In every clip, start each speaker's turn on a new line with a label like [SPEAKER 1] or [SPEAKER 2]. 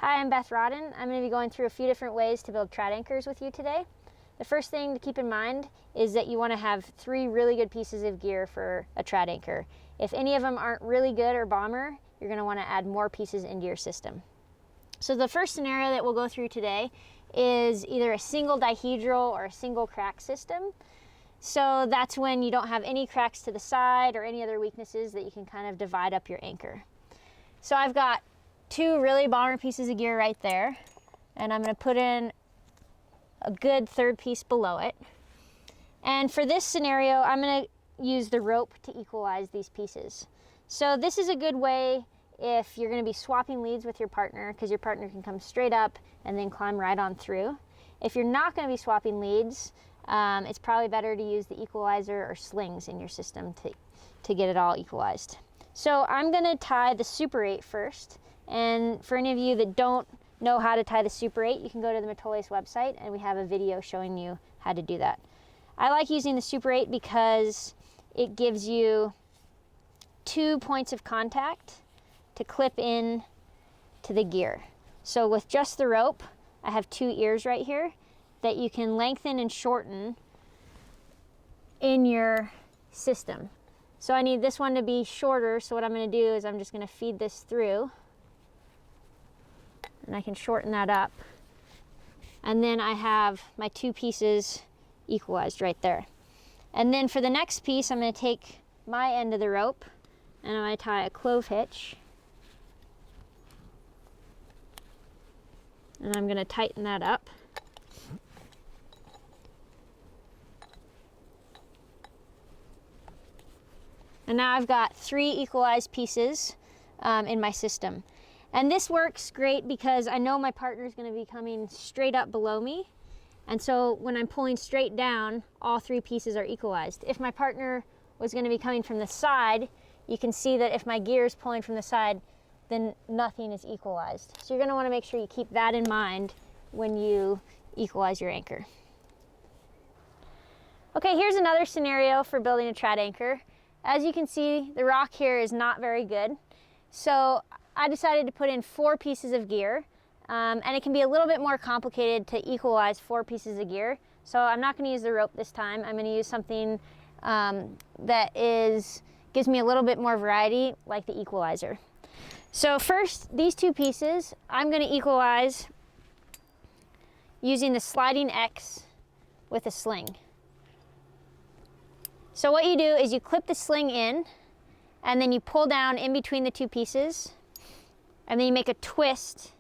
[SPEAKER 1] Hi, I'm Beth Rodden. I'm going to be going through a few different ways to build trad anchors with you today. The first thing to keep in mind is that you want to have 3 really good pieces of gear for a trad anchor. If any of them aren't really good or bomber, you're going to want to add more pieces into your system. So the first scenario that we'll go through today is either a single dihedral or a single crack system. So that's when you don't have any cracks to the side or any other weaknesses that you can kind of divide up your anchor. So I've got 2 really bomber pieces of gear right there, and I'm going to put in a good 3rd piece below it. And for this scenario, I'm going to use the rope to equalize these pieces. So this is a good way if you're going to be swapping leads with your partner, because your partner can come straight up and then climb right on through. If you're not going to be swapping leads, it's probably better to use the equalizer or slings in your system to get it all equalized. So I'm going to tie the Super 8 first. And for any of you that don't know how to tie the Super 8, you can go to the Matole's website and we have a video showing you how to do that. I like using the Super 8 because it gives you 2 points of contact to clip in to the gear. So with just the rope, I have 2 ears right here that you can lengthen and shorten in your system. So I need this one to be shorter, so what I'm going to do is I'm just going to feed this through. And I can shorten that up. And then I have my 2 pieces equalized right there. And then for the next piece, I'm going to take my end of the rope and I'm going to tie a clove hitch. And I'm going to tighten that up. And now I've got 3 equalized pieces in my system. And this works great because I know my partner is going to be coming straight up below me. And so when I'm pulling straight down, all 3 pieces are equalized. If my partner was going to be coming from the side, you can see that if my gear is pulling from the side, then nothing is equalized. So you're going to want to make sure you keep that in mind when you equalize your anchor. Okay, here's another scenario for building a trad anchor. As you can see, the rock here is not very good. So I decided to put in 4 pieces of gear, and it can be a little bit more complicated to equalize 4 pieces of gear. So I'm not going to use the rope this time. I'm going to use something that gives me a little bit more variety, like the equalizer. So first, these 2 pieces, I'm going to equalize using the sliding X with a sling. So what you do is you clip the sling in, and then you pull down in between the 2 pieces, and then you make a twist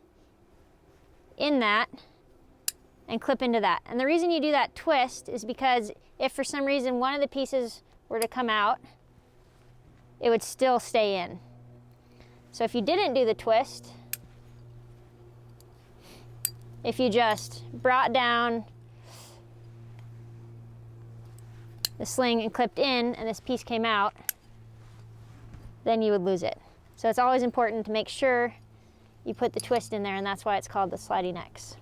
[SPEAKER 1] in that and clip into that. And the reason you do that twist is because if for some reason one of the pieces were to come out, it would still stay in. So if you didn't do the twist, if you just brought down the sling and clipped in and this piece came out, then you would lose it. So it's always important to make sure you put the twist in there, and that's why it's called the sliding X.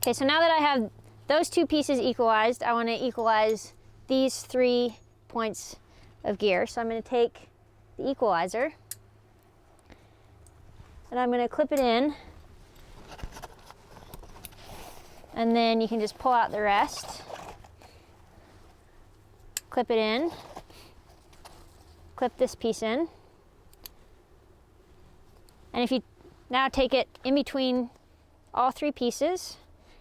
[SPEAKER 1] Okay, so now that I have those 2 pieces equalized, I want to equalize these 3 points of gear. So I'm going to take the equalizer and I'm going to clip it in, and then you can just pull out the rest, clip it in, clip this piece in, and if you now take it in between all 3 pieces,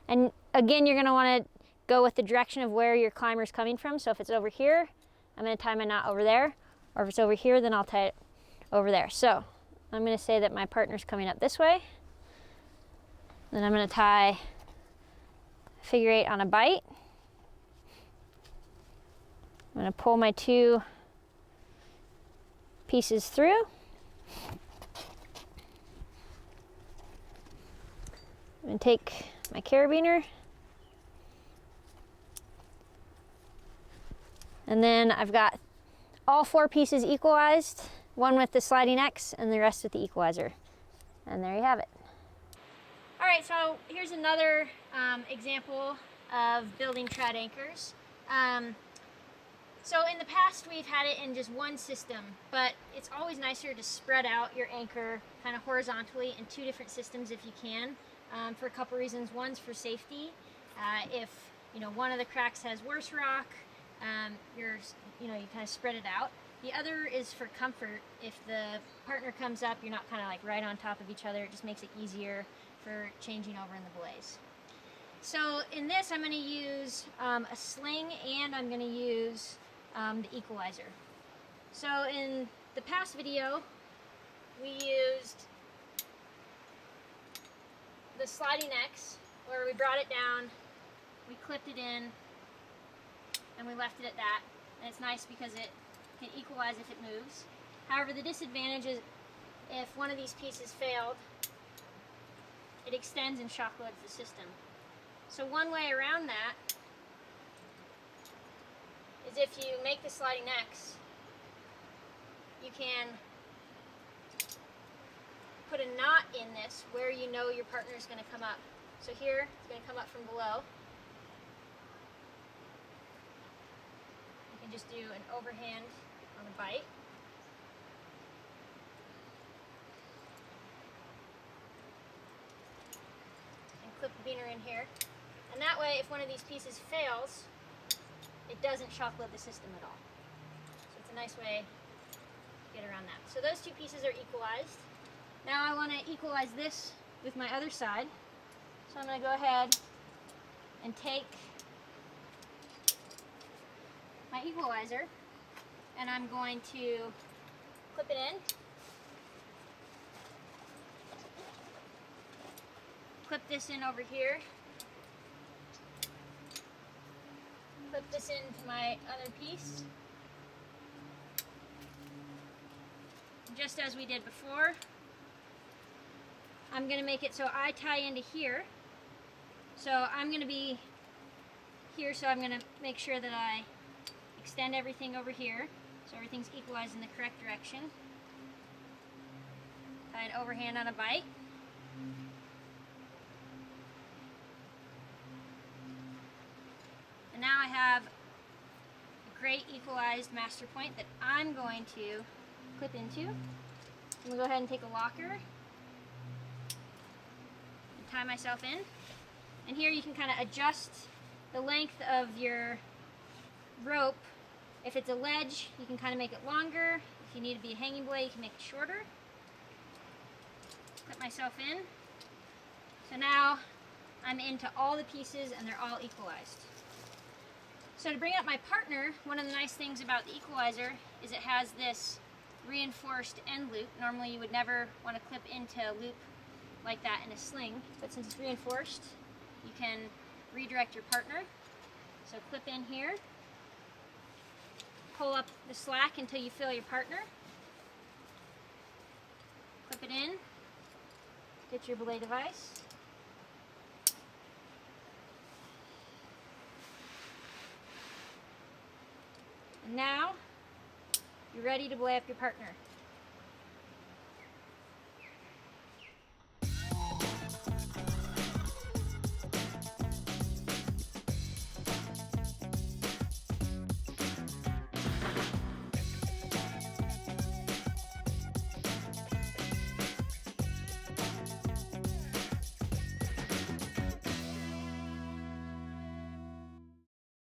[SPEAKER 1] and again you're going to want to go with the direction of where your climber is coming from. So if it's over here, I'm going to tie my knot over there, or if it's over here, then I'll tie it over there. So I'm going to say that my partner's coming up this way, then I'm going to tie figure 8 on a bite. I'm going to pull my 2 pieces through. I'm going to take my carabiner, and then I've got all 4 pieces equalized, one with the sliding X and the rest with the equalizer. And there you have it. All right, so here's another example of building trad anchors. So in the past we've had it in just one system, but it's always nicer to spread out your anchor kind of horizontally in two different systems if you can, for a couple reasons. One's for safety. If one of the cracks has worse rock, you kind of spread it out. The other is for comfort. If the partner comes up, you're not kind of like right on top of each other. It just makes it easier for changing over in the blaze. So in this I'm going to use a sling, and I'm going to use the equalizer. So in the past video we used the sliding X, where we brought it down, we clipped it in, and we left it at that. And it's nice because it can equalize if it moves. However, the disadvantage is if one of these pieces failed, it extends and shock loads the system. So one way around that is if you make the sliding X, you can put a knot in this where you know your partner is going to come up. So here, it's going to come up from below. You can just do an overhand on a bite. And clip the beaner in here. And that way, if one of these pieces fails, it doesn't shock load the system at all. So it's a nice way to get around that. So those two pieces are equalized. Now I want to equalize this with my other side. So I'm going to go ahead and take my equalizer, and I'm going to clip it in. Clip this in over here. Clip this into my other piece. Just as we did before, I'm going to make it so I tie into here. So I'm going to be here, so I'm going to make sure that I extend everything over here so everything's equalized in the correct direction. Tie an overhand on a bite. And now I have a great equalized master point that I'm going to clip into. I'm going to go ahead and take a locker and tie myself in. And here you can kind of adjust the length of your rope. If it's a ledge, you can kind of make it longer. If you need to be a hanging blade, you can make it shorter. Clip myself in. So now I'm into all the pieces and they're all equalized. So to bring up my partner, one of the nice things about the equalizer is it has this reinforced end loop. Normally you would never want to clip into a loop like that in a sling, but since it's reinforced, you can redirect your partner. So clip in here, pull up the slack until you feel your partner, clip it in, get your belay device, and now you're ready to belay up your partner.